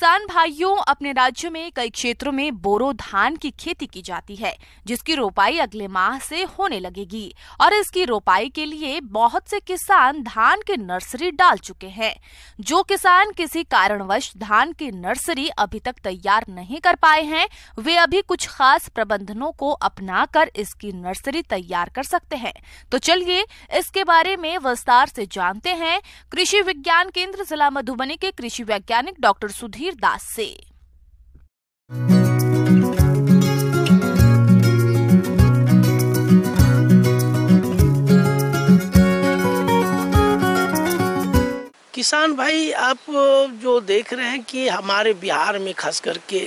किसान भाइयों, अपने राज्य में कई क्षेत्रों में बोरो धान की खेती की जाती है, जिसकी रोपाई अगले माह से होने लगेगी और इसकी रोपाई के लिए बहुत से किसान धान के नर्सरी डाल चुके हैं। जो किसान किसी कारणवश धान की नर्सरी अभी तक तैयार नहीं कर पाए हैं, वे अभी कुछ खास प्रबंधनों को अपनाकर इसकी नर्सरी तैयार कर सकते हैं। तो चलिए इसके बारे में विस्तार से जानते हैं कृषि विज्ञान केंद्र जिला मधुबनी के कृषि वैज्ञानिक डॉक्टर सुधीर दास से। किसान भाई, आप जो देख रहे हैं कि हमारे बिहार में खास करके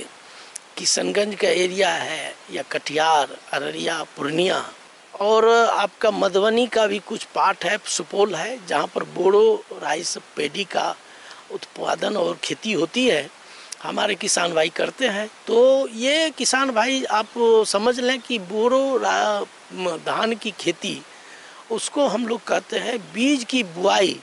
किशनगंज का एरिया है या कटिहार, अररिया, पूर्णिया और आपका मधुबनी का भी कुछ पार्ट है, सुपौल है, जहाँ पर बोरो राइस पैडी का उत्पादन और खेती होती है, हमारे किसान भाई करते हैं। तो ये किसान भाई आप समझ लें कि बोरो धान की खेती, उसको हम लोग कहते हैं बीज की बुआई,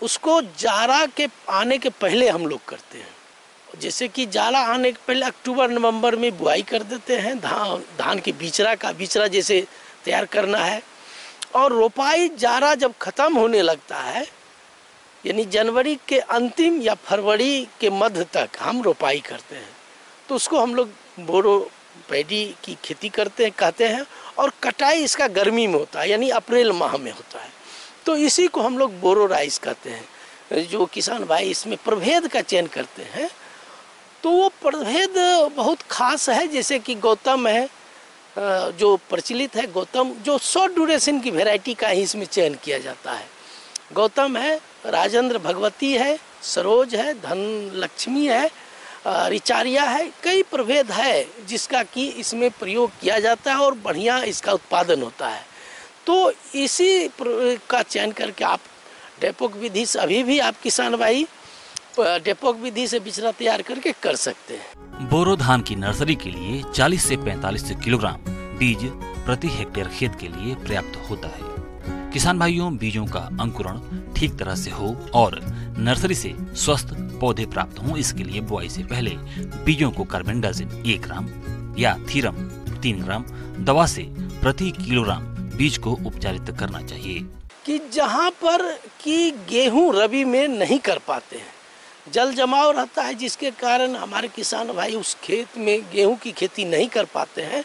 उसको जाड़ा के आने के पहले हम लोग करते हैं। जैसे कि जाड़ा आने के पहले अक्टूबर नवंबर में बुआई कर देते हैं। धान के बिचरा जैसे तैयार करना है और रोपाई जाड़ा जब ख़त्म होने लगता है, यानी जनवरी के अंतिम या फरवरी के मध्य तक हम रोपाई करते हैं। तो उसको हम लोग बोरो पैडी की खेती कहते हैं और कटाई इसका गर्मी में होता है, यानी अप्रैल माह में होता है। तो इसी को हम लोग बोरो राइस कहते हैं। जो किसान भाई इसमें प्रभेद का चयन करते हैं, तो वो प्रभेद बहुत खास है। जैसे कि गौतम है, जो प्रचलित है गौतम, जो शॉर्ट ड्यूरेशन की वैरायटी का ही इसमें चयन किया जाता है। गौतम है, राजेंद्र भगवती है, सरोज है, धन लक्ष्मी है, रिचारिया है, कई प्रभेद है जिसका कि इसमें प्रयोग किया जाता है और बढ़िया इसका उत्पादन होता है। तो इसी का चयन करके आप डेपोक विधि से, अभी भी आप किसान भाई डेपोक विधि से बिचरा तैयार करके कर सकते हैं। बोरो धान की नर्सरी के लिए 40 से 45 किलोग्राम बीज प्रति हेक्टेयर खेत के लिए पर्याप्त होता है। किसान भाइयों, बीजों का अंकुरण ठीक तरह से हो और नर्सरी से स्वस्थ पौधे प्राप्त हों, इसके लिए बुआई से पहले बीजों को कार्बेंडाजिम 1 ग्राम या थीरम 3 ग्राम दवा से प्रति किलोग्राम बीज को उपचारित करना चाहिए। कि जहाँ पर कि गेहूं रबी में नहीं कर पाते हैं, जल जमाव रहता है, जिसके कारण हमारे किसान भाई उस खेत में गेहूं की खेती नहीं कर पाते हैं,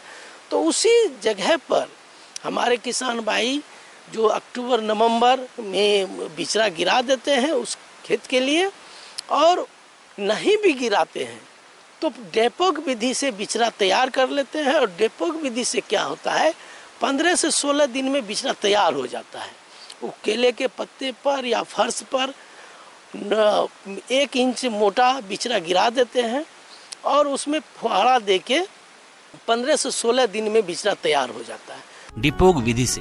तो उसी जगह पर हमारे किसान भाई जो अक्टूबर नवंबर में बिचरा गिरा देते हैं उस खेत के लिए, और नहीं भी गिराते हैं तो डेपोक विधि से बिचरा तैयार कर लेते हैं। और डेपोक विधि से क्या होता है, 15 से 16 दिन में बिचरा तैयार हो जाता है। वो केले के पत्ते पर या फर्श पर 1 इंच मोटा बिचरा गिरा देते हैं और उसमें फुहारा देके 15 से 16 दिन में बिचरा तैयार हो जाता है। डेपोक विधि से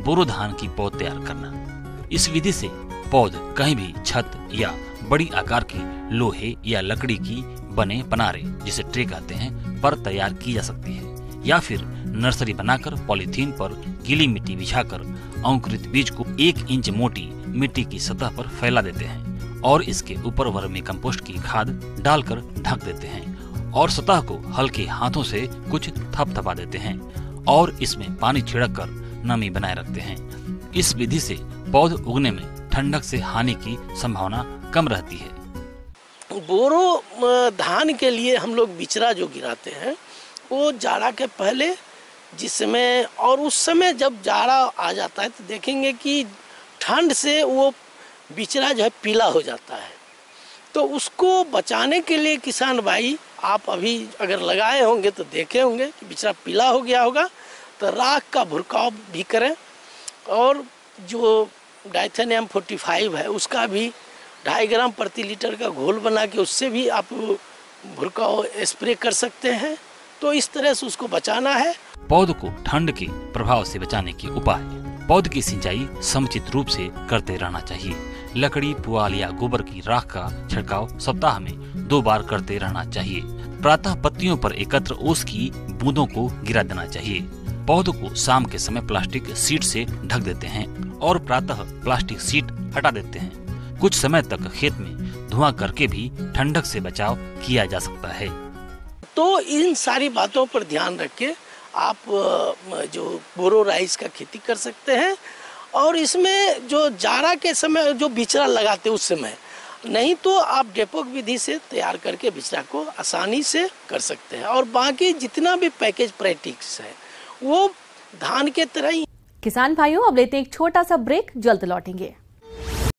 बोरो धान की पौध तैयार करना। इस विधि से पौध कहीं भी छत या बड़ी आकार की लोहे या लकड़ी की बने पनारे, जिसे ट्रे कहते हैं, पर तैयार की जा सकती है, या फिर नर्सरी बनाकर पॉलीथीन पर गीली मिट्टी बिछाकर अंकुरित बीज को 1 इंच मोटी मिट्टी की सतह पर फैला देते हैं और इसके ऊपर वर्मी कंपोस्ट की खाद डालकर ढक देते हैं और सतह को हल्के हाथों से कुछ थपथपा देते हैं और इसमें पानी छिड़क कर नमी बनाए रखते हैं। इस विधि से पौध उगने में ठंडक से हानि की संभावना कम रहती है। बोरो धान के लिए हम लोग बिचरा जो गिराते हैं वो जाड़ा के पहले, जिसमें और उस समय जब जाड़ा आ जाता है तो देखेंगे कि ठंड से वो बिचरा जो है पीला हो जाता है। तो उसको बचाने के लिए किसान भाई, आप अभी अगर लगाए होंगे तो देखे होंगे कि बिचरा पीला हो गया होगा, तो राख का भुरकाव भी करें और जो डाइथेनियम 45 है उसका भी 2.5 ग्राम प्रति लीटर का घोल बना के उससे भी आप भुरकाव स्प्रे कर सकते हैं। तो इस तरह से उसको बचाना है। पौध को ठंड के प्रभाव से बचाने के उपाय। पौध की सिंचाई समुचित रूप से करते रहना चाहिए। लकड़ी, पुआल या गोबर की राख का छिड़काव सप्ताह में 2 बार करते रहना चाहिए। प्रातः पत्तियों पर एकत्र ओस की बूंदों को गिरा देना चाहिए। पौध को शाम के समय प्लास्टिक शीट से ढक देते हैं और प्रातः प्लास्टिक शीट हटा देते हैं। कुछ समय तक खेत में धुआं करके भी ठंडक से बचाव किया जा सकता है। तो इन सारी बातों पर ध्यान रख के आप जो बोरो राइस का खेती कर सकते हैं। और इसमें जो जाड़ा के समय जो बिचड़ा लगाते उस समय, नहीं तो आप डेपोक विधि से तैयार करके बिचड़ा को आसानी से कर सकते हैं। और बाकी जितना भी पैकेज प्रैक्टिस है वो धान के तरह ही। किसान भाइयों, अब लेते हैं एक छोटा सा ब्रेक, जल्द लौटेंगे।